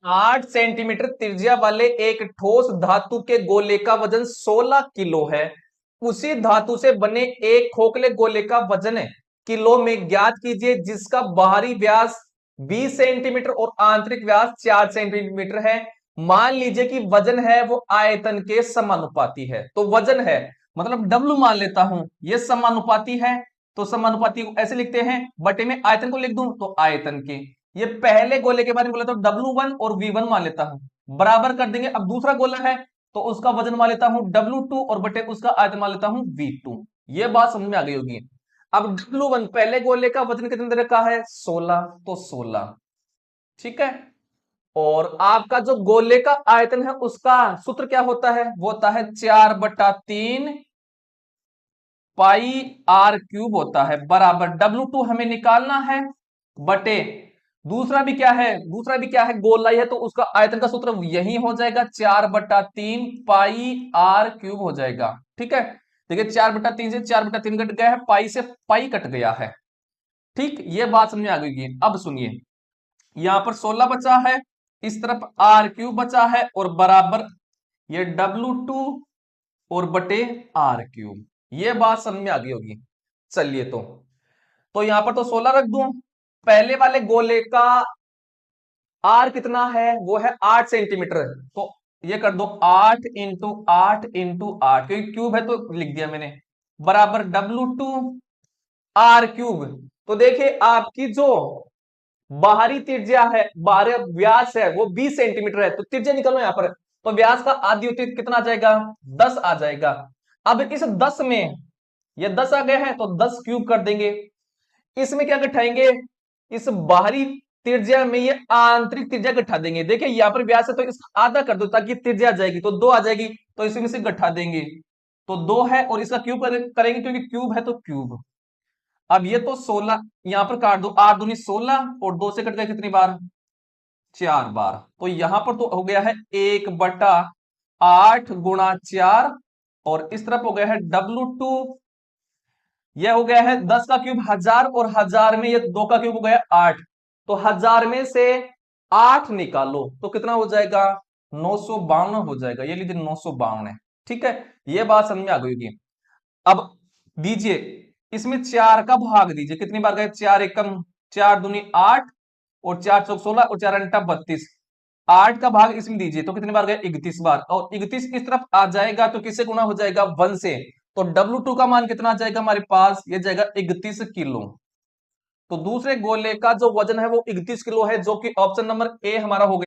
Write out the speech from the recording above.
8 centimetre त्रिज्या वाले एक ठोस धातु के गोले का वजन 16 किलो है। उसी धातु से बने एक खोखले गोले का वजन किलो में ज्ञात कीजिए, जिसका बाहरी व्यास 20 सेंटीमीटर और आंतरिक व्यास 4 सेंटीमीटर है। मान लीजिए कि वजन है वो आयतन के समानुपाती है। तो वजन है मतलब डब्लू मान लेता हूं, ये समानुपाती है। तो समानुपाती को ऐसे लिखते हैं, बटे में आयतन को लिख दूं तो आयतन के। ये पहले गोले के बारे में बोला तो W1 और V1 मान लेता हूं, बराबर कर देंगे। अब दूसरा गोला है तो उसका वजन मान लेता हूं W2 और बटे उसका आयतन मान लेता हूं V2। ये बात समझ में आ गई होगी। अब W1 पहले गोले का वजन कितने दे रखा है 16, तो 16 ठीक है। और आपका जो गोले का आयतन है उसका सूत्र क्या होता है, वो होता है 4/3 पाई आर क्यूब होता है, बराबर W2 हमें निकालना है, बटे दूसरा भी क्या है, दूसरा भी क्या है गोलाई है, तो उसका आयतन का सूत्र यही हो जाएगा 4/3 पाई आर क्यूब हो जाएगा। ठीक है, देखिए 4/3 से 4/3 कट गया है, पाई से पाई कट गया है। ठीक, ये बात समझ में आ गई। अब सुनिए, यहां पर 16 बचा है, इस तरफ आर क्यूब बचा है, और बराबर ये W2 और बटे आर क्यूब। ये बात समझ में आ गई होगी। चलिए, तो यहां पर तो 16 रख दूं। पहले वाले गोले का आर कितना है, वो है 8 सेंटीमीटर। तो ये कर दो 8 × 8 × 8, क्योंकि क्यूब है तो लिख दिया मैंने, बराबर W2 आर क्यूब। तो देखिए आपकी जो बाहरी त्रिज्या है, बाहरी व्यास है वो 20 सेंटीमीटर है, तो त्रिज्या निकालो यहां पर। तो व्यास का आधी होती है कितना आ जाएगा, 10 आ जाएगा। अब इस 10 में ये 10 आ गए हैं तो 10 क्यूब कर देंगे। इसमें क्या घटाएंगे, इस बाहरी त्रिज्या में ये आंतरिक त्रिज्या घटा देंगे। देखिए यहां पर व्यास है तो इसका आधा कर दो ताकि त्रिज्या आ जाएगी, तो 2 आ जाएगी, तो इसमें से घटा देंगे। तो 2 है और इसका क्यूब करेंगे क्योंकि क्यूब है तो क्यूब। अब ये तो 16 यहां पर काट दो, 8 दूनी 16 और 2 से कट गया कितनी बार, 4 बार। तो यहां पर तो हो गया है 1/8 × 4, और इस तरफ हो गया है W2, यह हो गया है 10 का क्यूब 1000, और 1000 में ये 2 का क्यूब हो गया 8। तो 1000 में से 8 निकालो तो कितना हो जाएगा, 952 हो जाएगा। ये लीजिए 952 है। ठीक है, ये बात समझ में आ गई होगी। अब दीजिए, इसमें 4 का भाग दीजिए, कितनी बार गए, 4 एकम 4 दूनी 8, और 4 चौक 16, और 4 अंटा 32। 8 का भाग इसमें दीजिए तो कितनी बार गए, 31 बार, और 31 इस तरफ आ जाएगा तो किससे गुना हो जाएगा, 1 से। तो W2 का मान कितना आ जाएगा हमारे पास, ये जाएगा 31 किलो। तो दूसरे गोले का जो वजन है वो 31 किलो है, जो कि ऑप्शन नंबर ए हमारा हो गया।